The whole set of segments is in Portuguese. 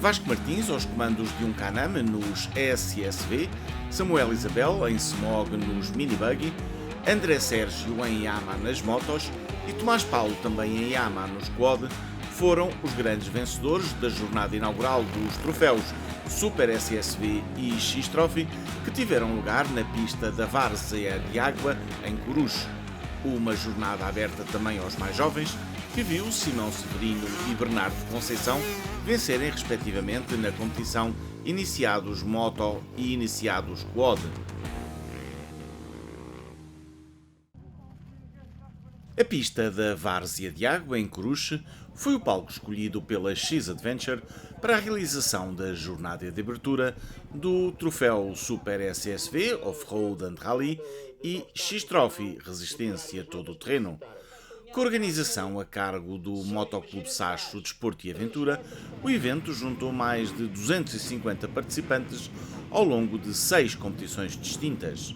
Vasco Martins aos comandos de um Can-Am nos SSV, Samuel Isabel em Smog nos Minibuggy, André Sérgio em Yamaha nas motos e Tomás Paulo também em Yamaha nos Quad foram os grandes vencedores da jornada inaugural dos troféus Super SSV e X-Trophy que tiveram lugar na pista da Várzea de Água em Coruche. Uma jornada aberta também aos mais jovens, que viu Simão Severino e Bernardo Conceição vencerem respectivamente na competição Iniciados Moto e Iniciados Quad. A pista da Várzea de Água, em Coruche, foi o palco escolhido pela X-Adventure para a realização da jornada de abertura do troféu Super SSV Off-Road and Rally e X-Trophy Resistência Todo-Terreno. Com a organização a cargo do Motoclube Sacho Desporto e Aventura, o evento juntou mais de 250 participantes ao longo de 6 competições distintas.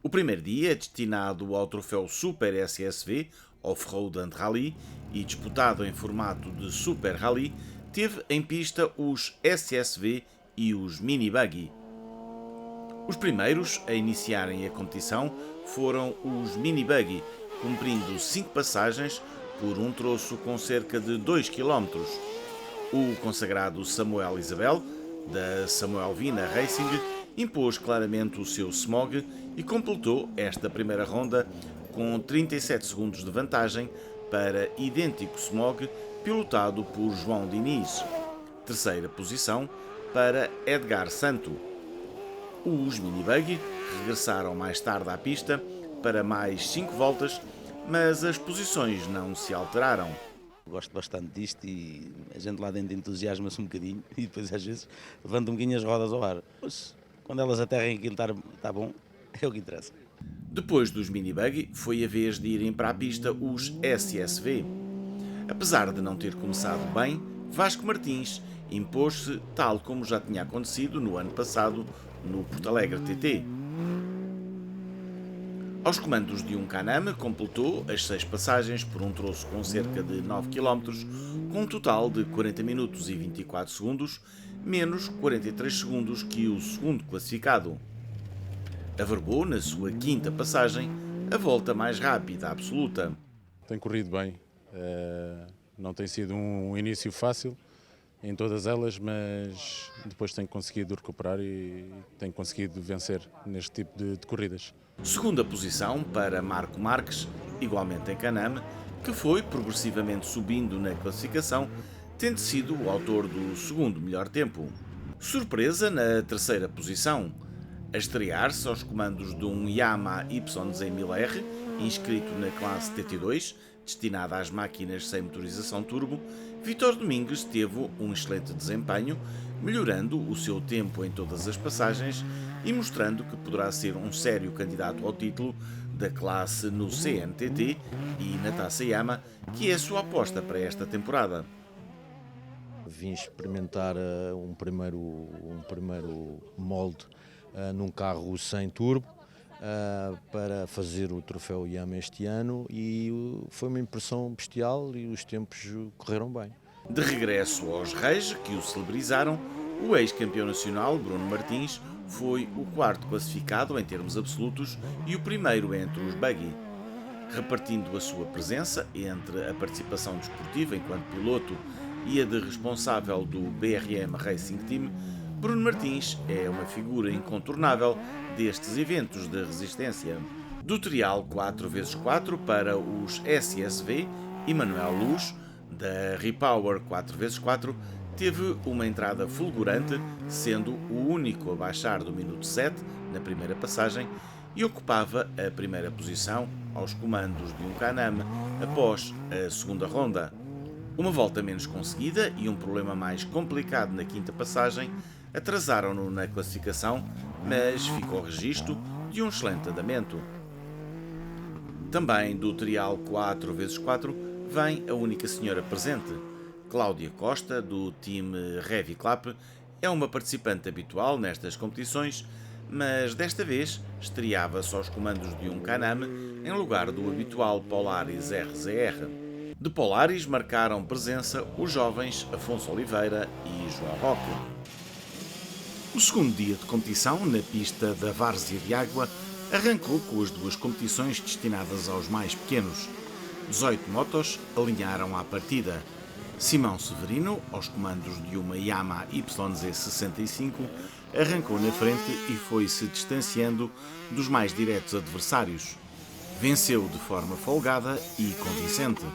O primeiro dia, destinado ao troféu Super SSV Off-Road and Rally e disputado em formato de Super Rally, teve em pista os SSV e os Minibuggy. Os primeiros a iniciarem a competição foram os Minibuggy, cumprindo 5 passagens por um troço com cerca de 2 km. O consagrado Samuel Isabel, da Samuel Vina Racing, impôs claramente o seu Smog e completou esta primeira ronda com 37 segundos de vantagem para idêntico Smog pilotado por João Diniz. Terceira posição para Edgar Santo. Os Minibuggy regressaram mais tarde à pista para mais 5 voltas, mas as posições não se alteraram. Gosto bastante disto e a gente lá dentro entusiasma-se um bocadinho e depois às vezes levanta um bocadinho as rodas ao ar. Mas, quando elas aterrem aquilo está bom, é o que interessa. Depois dos Minibuggy, foi a vez de irem para a pista os SSV. Apesar de não ter começado bem, Vasco Martins impôs-se tal como já tinha acontecido no ano passado no Porto Alegre TT. Aos comandos de um Can-Am, completou as 6 passagens por um troço com cerca de 9 km, com um total de 40 minutos e 24 segundos, menos 43 segundos que o segundo classificado. Averbou, na sua 5ª passagem, a volta mais rápida absoluta. Tem corrido bem, não tem sido um início fácil em todas elas, mas depois tenho conseguido recuperar e tenho conseguido vencer neste tipo de corridas. Segunda posição para Marco Marques, igualmente em Can-Am, que foi progressivamente subindo na classificação, tendo sido o autor do segundo melhor tempo. Surpresa na terceira posição, a estrear-se aos comandos de um Yamaha YZ1000R, inscrito na classe TT2, destinada às máquinas sem motorização turbo, Vítor Domingues teve um excelente desempenho, melhorando o seu tempo em todas as passagens e mostrando que poderá ser um sério candidato ao título da classe no CNTT e na Taça Yamaha, que é a sua aposta para esta temporada. Vim experimentar um primeiro molde num carro sem turbo para fazer o troféu Yamaha este ano e foi uma impressão bestial e os tempos correram bem. De regresso aos Reis, que o celebrizaram, o ex-campeão nacional Bruno Martins foi o 4º classificado em termos absolutos e o primeiro entre os buggy. Repartindo a sua presença entre a participação desportiva enquanto piloto e a de responsável do BRM Racing Team, Bruno Martins é uma figura incontornável destes eventos de resistência. Do trial 4x4 para os SSV, Emanuel Luz, da Repower 4x4, teve uma entrada fulgurante, sendo o único a baixar do minuto 7 na primeira passagem e ocupava a primeira posição aos comandos de um Can-Am após a segunda ronda. Uma volta menos conseguida e um problema mais complicado na 5ª passagem atrasaram-no na classificação, mas ficou registro de um excelente andamento. Também do trial 4x4 vem a única senhora presente. Cláudia Costa, do time Reviclap, é uma participante habitual nestas competições, mas desta vez estreava-se aos comandos de um Can-Am em lugar do habitual Polaris RZR. De Polaris marcaram presença os jovens Afonso Oliveira e João Roque. O segundo dia de competição, na pista da Várzea de Água, arrancou com as duas competições destinadas aos mais pequenos. 18 motos alinharam à partida. Simão Severino, aos comandos de uma Yamaha YZ65, arrancou na frente e foi-se distanciando dos mais diretos adversários. Venceu de forma folgada e convincente.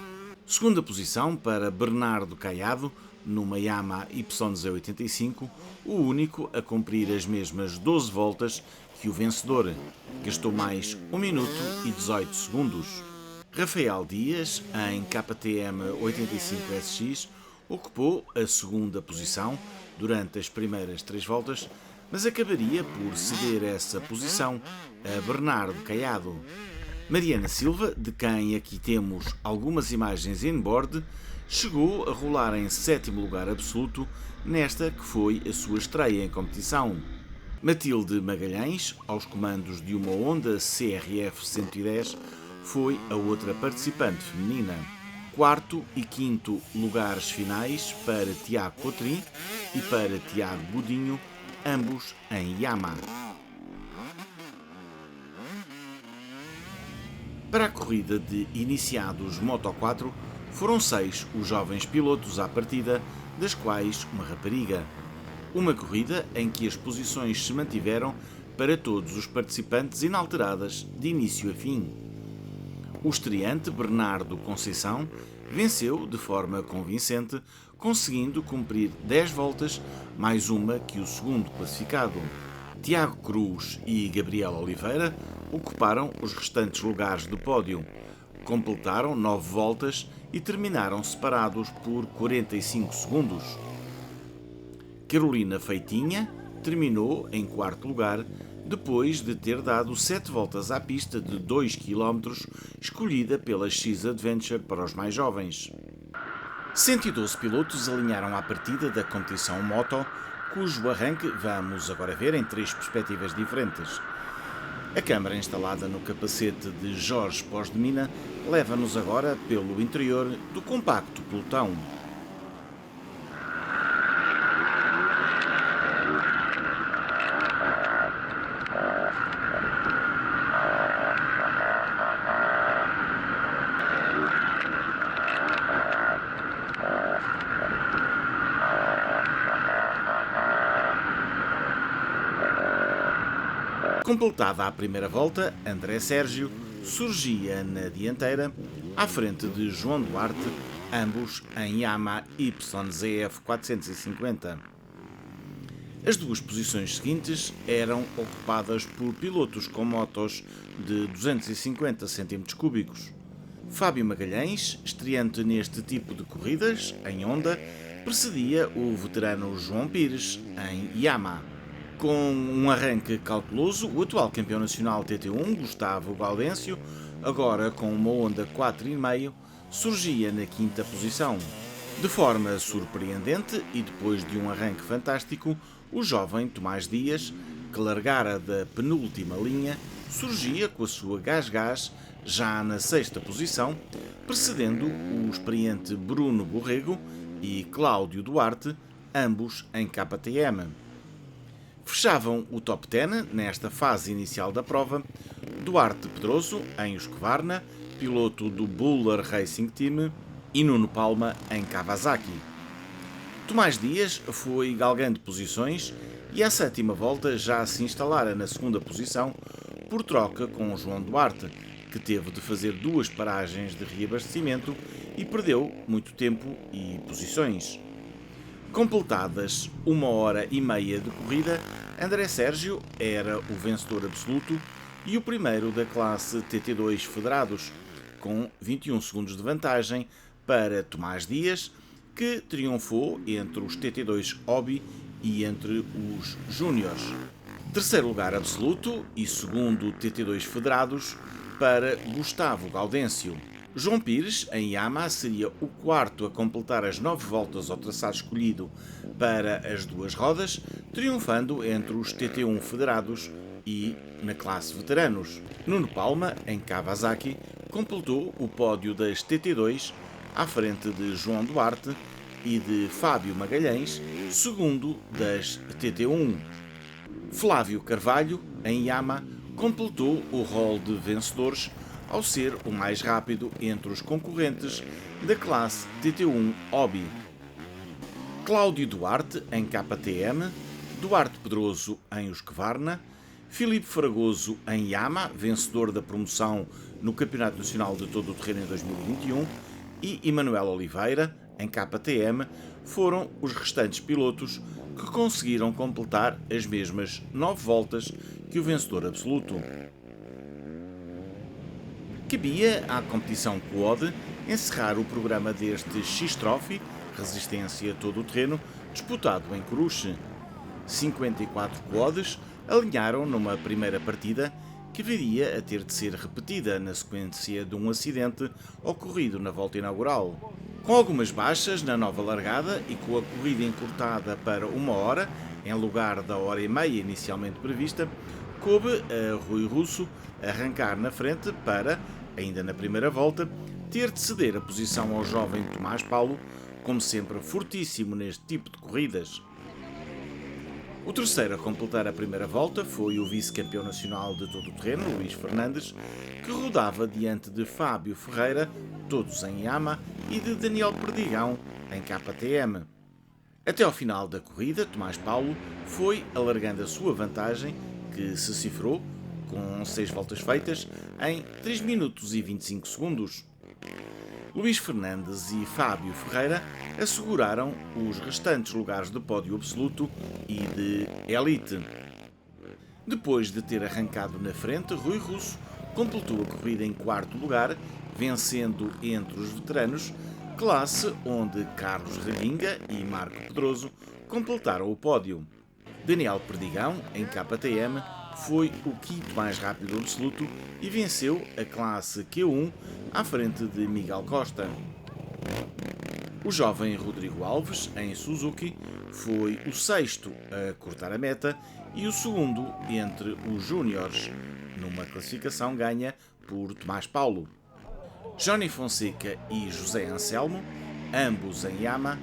Segunda posição para Bernardo Caiado, numa Yamaha YZ85, o único a cumprir as mesmas 12 voltas que o vencedor. Gastou mais 1 minuto e 18 segundos. Rafael Dias, em KTM 85SX, ocupou a segunda posição durante as primeiras 3 voltas, mas acabaria por ceder essa posição a Bernardo Caiado. Mariana Silva, de quem aqui temos algumas imagens in-board, chegou a rolar em 7º lugar absoluto nesta que foi a sua estreia em competição. Matilde Magalhães, aos comandos de uma Honda CRF 110, foi a outra participante feminina. 4º e 5º lugares finais para Tiago Cotrim e para Tiago Godinho, ambos em Yamaha. Para a corrida de iniciados Moto4, foram 6 os jovens pilotos à partida, das quais uma rapariga. Uma corrida em que as posições se mantiveram para todos os participantes inalteradas de início a fim. O estreante Bernardo Conceição venceu de forma convincente, conseguindo cumprir 10 voltas, mais uma que o segundo classificado. Tiago Cruz e Gabriel Oliveira ocuparam os restantes lugares do pódio. Completaram 9 voltas e terminaram separados por 45 segundos. Carolina Feitinha terminou em 4º lugar, depois de ter dado 7 voltas à pista de 2 km, escolhida pela X-Adventure para os mais jovens. 112 pilotos alinharam à partida da competição Moto, cujo arranque vamos agora ver em 3 perspectivas diferentes. A câmara instalada no capacete de Jorge Pós de Mina leva-nos agora pelo interior do compacto pelotão. Completada a primeira volta, André Sérgio surgia na dianteira, à frente de João Duarte, ambos em Yamaha YZF 450. As duas posições seguintes eram ocupadas por pilotos com motos de 250 cm3. Fábio Magalhães, estreante neste tipo de corridas, em Honda, precedia o veterano João Pires, em Yamaha. Com um arranque cauteloso, o atual campeão nacional TT1, Gustavo Gaudêncio, agora com uma Honda 4,5, surgia na 5ª posição. De forma surpreendente e depois de um arranque fantástico, o jovem Tomás Dias, que largara da penúltima linha, surgia com a sua Gás já na 6ª posição, precedendo o experiente Bruno Borrego e Cláudio Duarte, ambos em KTM. Fechavam o top 10 nesta fase inicial da prova Duarte Pedroso, em Husqvarna, piloto do Buller Racing Team, e Nuno Palma, em Kawasaki. Tomás Dias foi galgando posições e à 7ª volta já se instalara na 2ª posição por troca com João Duarte, que teve de fazer 2 paragens de reabastecimento e perdeu muito tempo e posições. Completadas 1h30 de corrida, André Sérgio era o vencedor absoluto e o primeiro da classe TT2 Federados, com 21 segundos de vantagem para Tomás Dias, que triunfou entre os TT2 Hobby e entre os Júniores. Terceiro lugar absoluto e segundo TT2 Federados para Gustavo Gaudêncio. João Pires, em Yamaha, seria o 4º a completar as 9 voltas ao traçado escolhido para as 2 rodas, triunfando entre os TT1 Federados e na classe Veteranos. Nuno Palma, em Kawasaki, completou o pódio das TT2 à frente de João Duarte e de Fábio Magalhães, segundo das TT1. Flávio Carvalho, em Yama, completou o rol de vencedores ao ser o mais rápido entre os concorrentes da classe TT1 Hobby. Cláudio Duarte, em KTM, Duarte Pedroso, em Husqvarna, Filipe Fragoso, em Yama, vencedor da promoção no Campeonato Nacional de Todo o Terreno em 2021, e Emanuel Oliveira, em KTM, foram os restantes pilotos que conseguiram completar as mesmas 9 voltas que o vencedor absoluto. Cabia à competição Quad encerrar o programa deste X-Trophy, resistência todo o terreno, disputado em Coruche. 54 quads alinharam numa primeira partida que viria a ter de ser repetida na sequência de um acidente ocorrido na volta inaugural. Com algumas baixas na nova largada e com a corrida encurtada para 1 hora, em lugar da hora e meia inicialmente prevista, coube a Rui Russo arrancar na frente para, ainda na primeira volta, ter de ceder a posição ao jovem Tomás Paulo, como sempre fortíssimo neste tipo de corridas. O terceiro a completar a primeira volta foi o vice-campeão nacional de todo o terreno, Luís Fernandes, que rodava diante de Fábio Ferreira, todos em Yama, e de Daniel Perdigão, em KTM. Até ao final da corrida, Tomás Paulo foi alargando a sua vantagem, que se cifrou, com 6 voltas feitas, em 3 minutos e 25 segundos. Luís Fernandes e Fábio Ferreira asseguraram os restantes lugares de pódio absoluto e de elite. Depois de ter arrancado na frente, Rui Russo completou a corrida em 4º lugar, vencendo entre os veteranos, classe onde Carlos Reguinga e Marco Pedroso completaram o pódio. Daniel Perdigão, em KTM, foi o 5º mais rápido absoluto e venceu a classe Q1 à frente de Miguel Costa. O jovem Rodrigo Alves, em Suzuki, foi o 6º a cortar a meta e o 2º entre os júniores, numa classificação ganha por Tomás Paulo. Johnny Fonseca e José Anselmo, ambos em Yama,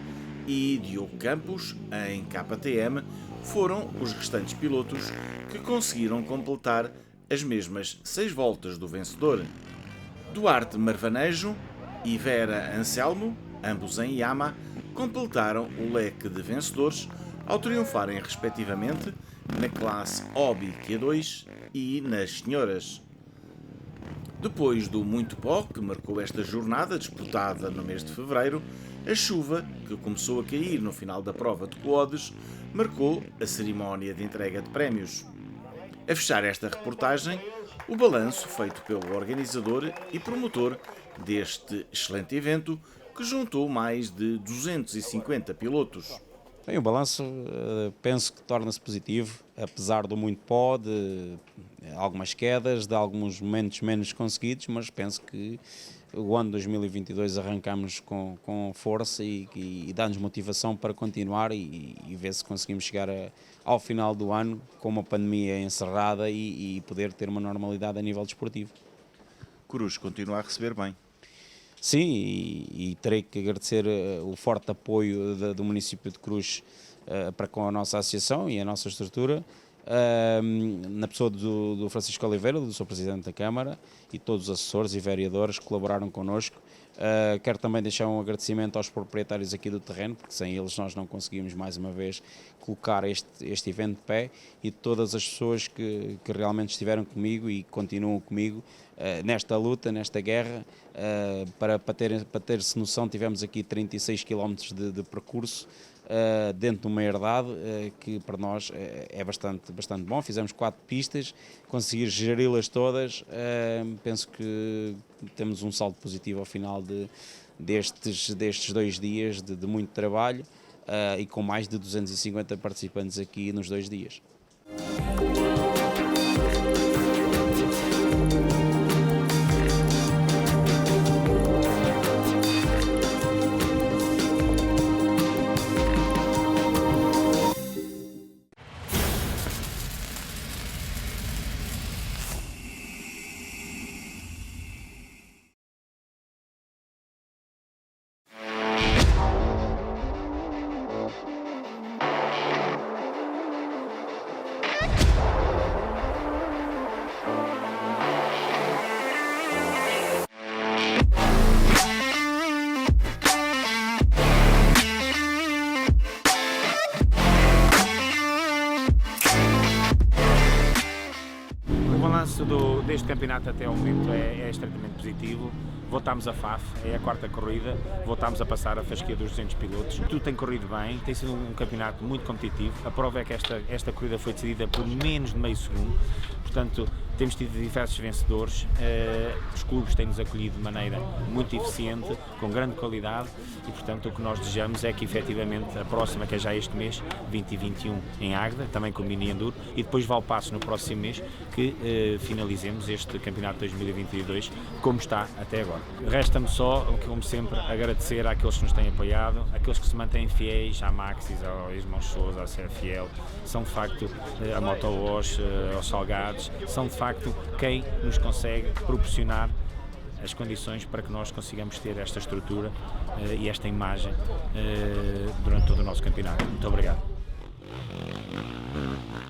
e Diogo Campos, em KTM, foram os restantes pilotos que conseguiram completar as mesmas 6 voltas do vencedor. Duarte Marvanejo e Vera Anselmo, ambos em Yama, completaram o leque de vencedores ao triunfarem respectivamente na classe Hobby Q2 e nas senhoras. Depois do muito pó que marcou esta jornada disputada no mês de fevereiro, a chuva, que começou a cair no final da prova de quads, marcou a cerimónia de entrega de prémios. A fechar esta reportagem, o balanço feito pelo organizador e promotor deste excelente evento, que juntou mais de 250 pilotos. Bem, o balanço penso que torna-se positivo, apesar do muito pó, de algumas quedas, de alguns momentos menos conseguidos, mas penso que o ano 2022 arrancamos com força e dá-nos motivação para continuar e ver se conseguimos chegar ao final do ano com uma pandemia encerrada e poder ter uma normalidade a nível desportivo. Coruche continua a receber bem. Sim, e terei que agradecer o forte apoio do município de Coruche para com a nossa associação e a nossa estrutura, na pessoa do Francisco Oliveira, do Sr. Presidente da Câmara, e todos os assessores e vereadores que colaboraram connosco. Quero também deixar um agradecimento aos proprietários aqui do terreno, porque sem eles nós não conseguimos mais uma vez colocar este evento de pé, e todas as pessoas que realmente estiveram comigo e continuam comigo nesta luta, nesta guerra. Para ter-se noção, tivemos aqui 36 km de percurso dentro de uma herdade que para nós é bastante bom. Fizemos 4 pistas, conseguir geri-las todas, penso que temos um saldo positivo ao final destes 2 dias de muito trabalho, e com mais de 250 participantes aqui nos 2 dias. Este campeonato até ao momento é extremamente positivo. Voltámos a FAF, é a quarta corrida, voltámos a passar a fasquia dos 200 pilotos. Tudo tem corrido bem, tem sido um campeonato muito competitivo. A prova é que esta corrida foi decidida por menos de meio segundo, portanto temos tido diversos vencedores. Os clubes têm-nos acolhido de maneira muito eficiente, com grande qualidade e, portanto, o que nós desejamos é que, efetivamente, a próxima, que é já este mês, 20 e 21, em Águeda, também com Mini Enduro, e depois Valpasso no próximo mês, que finalizemos este campeonato 2022 como está até agora. Resta-me só, como sempre, agradecer àqueles que nos têm apoiado, àqueles que se mantêm fiéis à Maxis, ao Ismael Sousa, à CFL, são de facto a Motowash, aos Salgados, são de facto quem nos consegue proporcionar as condições para que nós consigamos ter esta estrutura e esta imagem durante todo o nosso campeonato. Muito obrigado.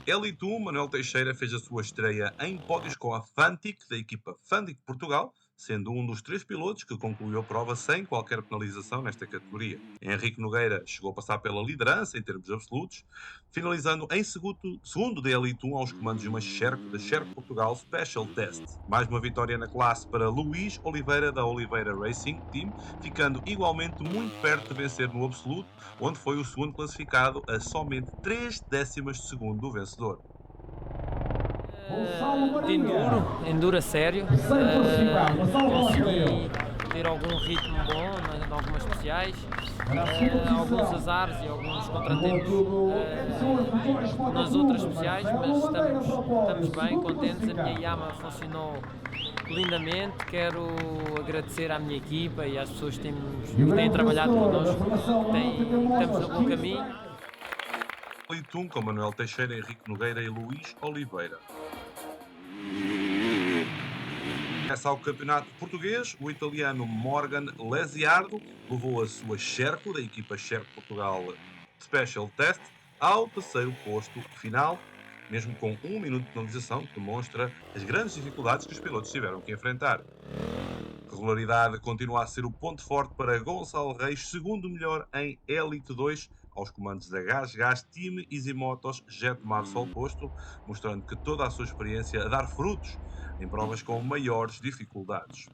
Elite 1, Manuel Teixeira fez a sua estreia em pódios com a Fantic, da equipa Fantic Portugal, sendo um dos 3 pilotos que concluiu a prova sem qualquer penalização nesta categoria. Henrique Nogueira chegou a passar pela liderança em termos absolutos, finalizando em segundo da Elite 1 aos comandos de uma Sherco da Sherco Portugal Special Test. Mais uma vitória na classe para Luís Oliveira da Oliveira Racing Team, ficando igualmente muito perto de vencer no absoluto, onde foi o segundo classificado a somente 3 décimas de segundo do vencedor. De enduro a sério, consegui ter algum ritmo bom em algumas especiais, alguns azares e alguns contratempos nas outras especiais, mas estamos bem, contentes. A minha Yamaha funcionou lindamente. Quero agradecer à minha equipa e às pessoas que têm trabalhado connosco, que estamos no bom caminho. Elite 1 com Manuel Teixeira, Henrique Nogueira e Luís Oliveira. Começa ao campeonato português, o italiano Morgan Lesiardo levou a sua Sherco, da equipa Sherco Portugal Special Test, ao terceiro posto final, mesmo com 1 minuto de penalização, que demonstra as grandes dificuldades que os pilotos tiveram que enfrentar. Regularidade continua a ser o ponto forte para Gonçalo Reis, segundo melhor em Elite 2, aos comandos da Gas Team Easy Motos Jet Mars ao posto, mostrando que toda a sua experiência a dar frutos em provas com maiores dificuldades.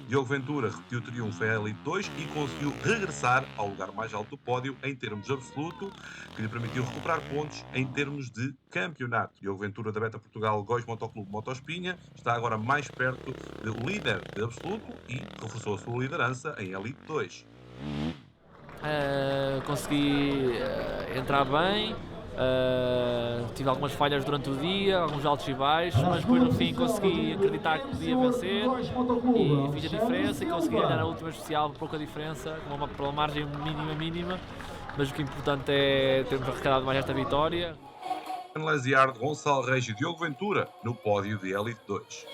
Diogo Ventura repetiu o triunfo em Elite 2 e conseguiu regressar ao lugar mais alto do pódio em termos absoluto, que lhe permitiu recuperar pontos em termos de campeonato. Diogo Ventura da Beta Portugal Góis Motoclube Motospinha está agora mais perto do líder de absoluto e reforçou a sua liderança em Elite 2. Consegui entrar bem, tive algumas falhas durante o dia, alguns altos e baixos, mas depois no fim consegui acreditar que podia vencer e fiz a diferença e consegui ganhar na última especial por pouca diferença, pela margem mínima, mas o que é importante é termos arrecadado mais esta vitória. Lesiardo, Gonçalo Reis e Diogo Ventura no pódio de Elite 2.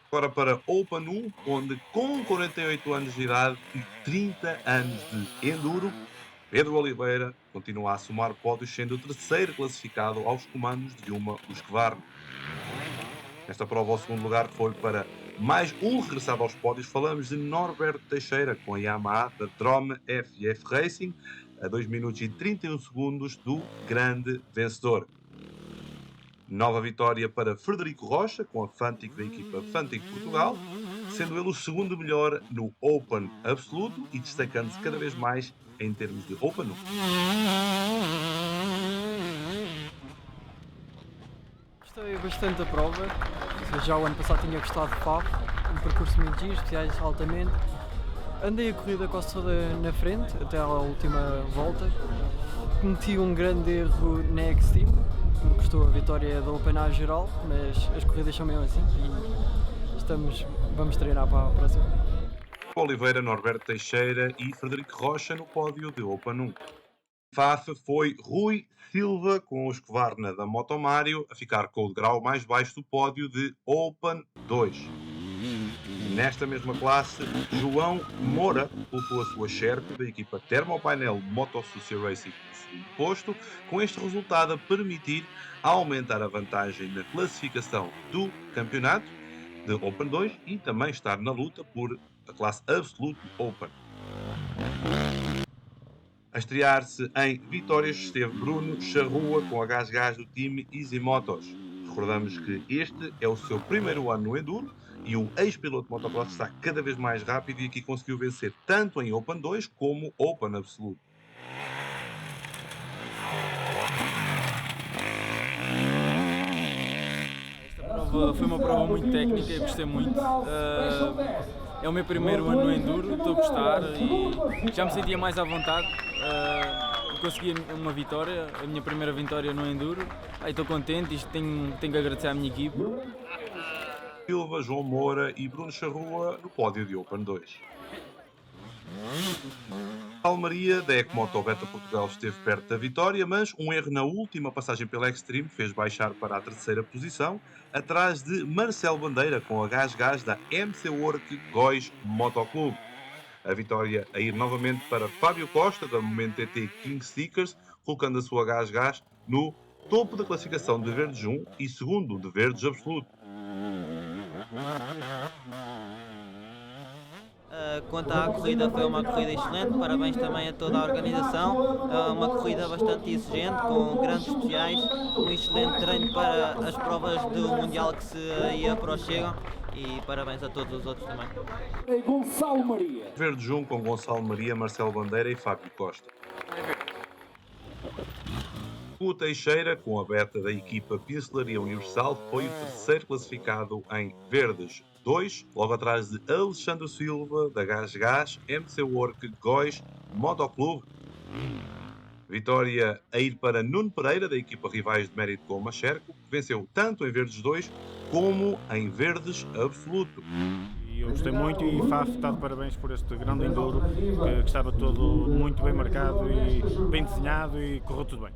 Agora para Open 1, onde com 48 anos de idade e 30 anos de enduro, Pedro Oliveira continua a somar pódios, sendo o terceiro classificado aos comandos de uma Husqvarna. Nesta prova, o segundo lugar foi para mais um regressado aos pódios. Falamos de Norberto Teixeira com a Yamaha da Drome FF Racing, a 2 minutos e 31 segundos do grande vencedor. Nova vitória para Frederico Rocha, com a Fantic da equipa Fantic Portugal, sendo ele o segundo melhor no Open absoluto e destacando-se cada vez mais em termos de Open 1. Gostei bastante da prova, já o ano passado tinha gostado de FAF, um percurso muito giro, especiais altamente. Andei a corrida quase toda na frente, até à última volta. Cometi um grande erro na X-Team, que me custou a vitória da Open A geral, mas as corridas são mesmo assim e vamos treinar para a próxima. Oliveira, Norberto Teixeira e Frederico Rocha no pódio de Open 1. FAF foi Rui Silva com o Husqvarna da Motomário a ficar com o degrau mais baixo do pódio de Open 2. Nesta mesma classe, João Moura colocou a sua Sherco da equipa Thermopainel Motosucia Racing no segundo posto, com este resultado a permitir aumentar a vantagem na classificação do campeonato de Open 2 e também estar na luta por a classe Absolute Open. A estrear-se em vitórias esteve Bruno Charrua com a Gas do time Easy Motos. Recordamos que este é o seu primeiro ano no Enduro e o ex-piloto de motocross está cada vez mais rápido e aqui conseguiu vencer tanto em Open 2 como Open Absoluto. Foi uma prova muito técnica, eu gostei muito. É o meu primeiro ano no Enduro, estou a gostar e já me sentia mais à vontade. Consegui uma vitória, a minha primeira vitória no Enduro. Estou contente e tenho que agradecer à minha equipe. Silva, João Moura e Bruno Charrua no pódio de Open 2. Maria, da Ecomoto Beta Portugal, esteve perto da vitória, mas um erro na última passagem pela Extreme fez baixar para a terceira posição, atrás de Marcelo Bandeira com a Gás da MC Work Góis Motoclube. A vitória a ir novamente para Fábio Costa, da Momento TT King Stickers, colocando a sua Gás no topo da classificação de Verdes 1 e segundo de Verdes Absoluto. Quanto à corrida, foi uma corrida excelente, parabéns também a toda a organização, uma corrida bastante exigente, com grandes especiais, um excelente treino para as provas do Mundial que se aí aproximam e parabéns a todos os outros também. Gonçalo Maria. Verdes 1 com Gonçalo Maria, Marcelo Bandeira e Fábio Costa. O Teixeira, com a beta da equipa Pincelaria Universal, foi o terceiro classificado em Verdes 2, logo atrás de Alexandre Silva, da Gás, MC Work Góis Motoclube. Vitória a ir para Nuno Pereira, da equipa Rivais de Mérito com Macherco, que venceu tanto em Verdes 2 como em Verdes Absoluto. Eu gostei muito e Faf está de parabéns por este grande enduro, que estava todo muito bem marcado e bem desenhado e correu tudo bem.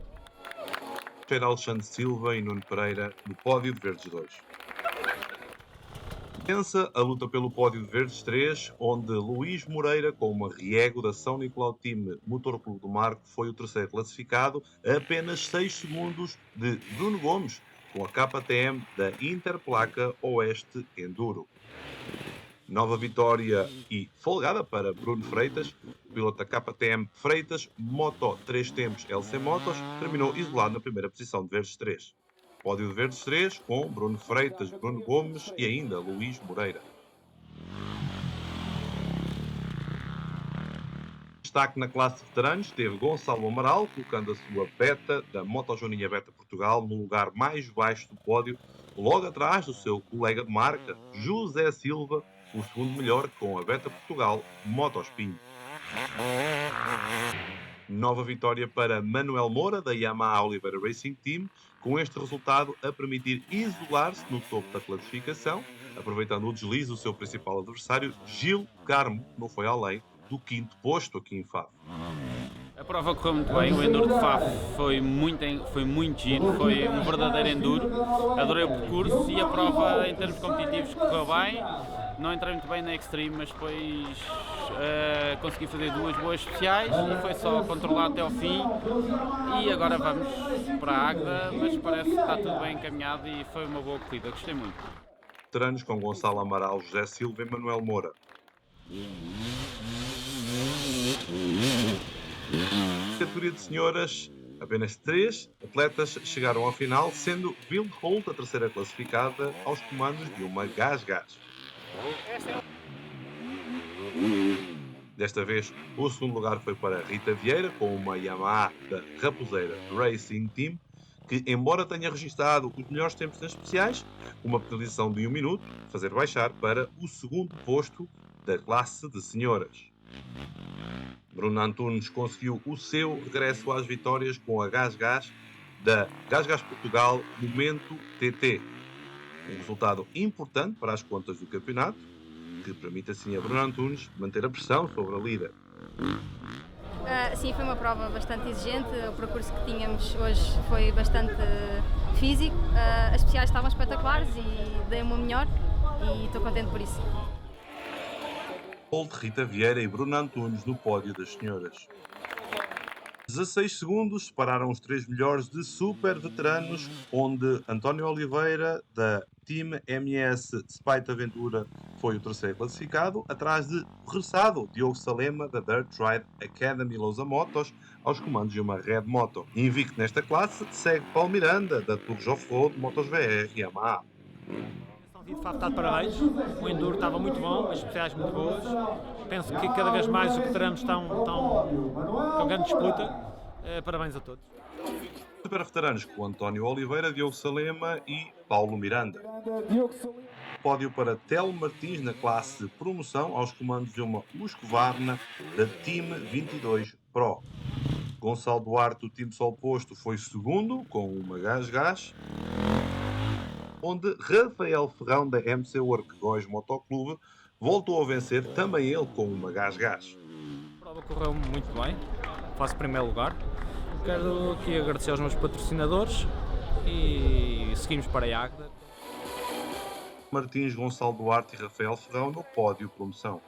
Alexandre Silva e Nuno Pereira no pódio de Verdes 2. Pensa a luta pelo pódio de Verdes 3, onde Luís Moreira, com uma Riego da São Nicolau Team Motor Clube do Marco, foi o terceiro classificado, a apenas 6 segundos de Bruno Gomes, com a KTM da Interplaca Oeste Enduro. Nova vitória e folgada para Bruno Freitas, piloto da KTM Freitas, Moto 3 Tempos LC Motos, terminou isolado na primeira posição de Verdes 3. Pódio de Verdes 3 com Bruno Freitas, Bruno Gomes e ainda Luís Moreira. Destaque na classe de veteranos teve Gonçalo Amaral, colocando a sua beta da Moto Joaninha Beta Portugal no lugar mais baixo do pódio, logo atrás do seu colega de marca, José Silva, o segundo melhor com a Beta Portugal Motospin. Nova vitória para Manuel Moura, da Yamaha Oliveira Racing Team, com este resultado a permitir isolar-se no topo da classificação, aproveitando o deslize do seu principal adversário, Gil Carmo, que não foi além do 5º posto aqui em Faf. A prova correu muito bem, o enduro de Faf foi muito giro, foi um verdadeiro enduro, adorei o percurso e a prova em termos competitivos correu bem. Não entrei muito bem na Extreme, mas depois consegui fazer 2 boas especiais e foi só controlar até ao fim. E agora vamos para a Águeda, mas parece que está tudo bem encaminhado e foi uma boa corrida, gostei muito. Veteranos com Gonçalo Amaral, José Silva e Manuel Moura. Na categoria de senhoras, apenas 3 atletas chegaram ao final, sendo Bill Holt a terceira classificada aos comandos de uma Gás. Desta vez, o segundo lugar foi para Rita Vieira, com uma Yamaha da Raposeira Racing Team, que, embora tenha registado os melhores tempos nas especiais, uma penalização de 1 minuto, fazer baixar para o segundo posto da classe de senhoras. Bruno Antunes conseguiu o seu regresso às vitórias com a Gás da Gás Portugal Momento TT. Um resultado importante para as contas do campeonato, que permite assim a Bruno Antunes manter a pressão sobre a líder. Sim, foi uma prova bastante exigente, o percurso que tínhamos hoje foi bastante físico, as especiais estavam espetaculares e dei uma melhor e estou contente por isso. Holt, Rita Vieira e Bruno Antunes no pódio das senhoras. 16 segundos separaram os 3 melhores de super veteranos, onde António Oliveira, da Team MS Spite Aventura foi o terceiro classificado, atrás de regressado Diogo Salema, da Dirt Ride Academy Lousa Motos, aos comandos de uma Red Moto. Invicto nesta classe segue Paulo Miranda, da Tours Off-Road Motos VR Yamaha. De facto, está de parabéns. O Enduro estava muito bom, as especiais muito boas. Penso que cada vez mais os veteranos estão com grande disputa. Parabéns a todos. Super veteranos com António Oliveira, Diogo Salema e Paulo Miranda. Pódio para Telmo Martins na classe promoção aos comandos de uma Husqvarna da Team 22 Pro. Gonçalo Duarte, do time Sol Posto, foi segundo com uma Gás, onde Rafael Ferrão, da MC Work Góis Motoclube, voltou a vencer também ele com uma Gás. A prova correu muito bem, faço primeiro lugar. Quero aqui agradecer aos meus patrocinadores e seguimos para a Águeda. Martins, Gonçalo Duarte e Rafael Ferrão no pódio promoção.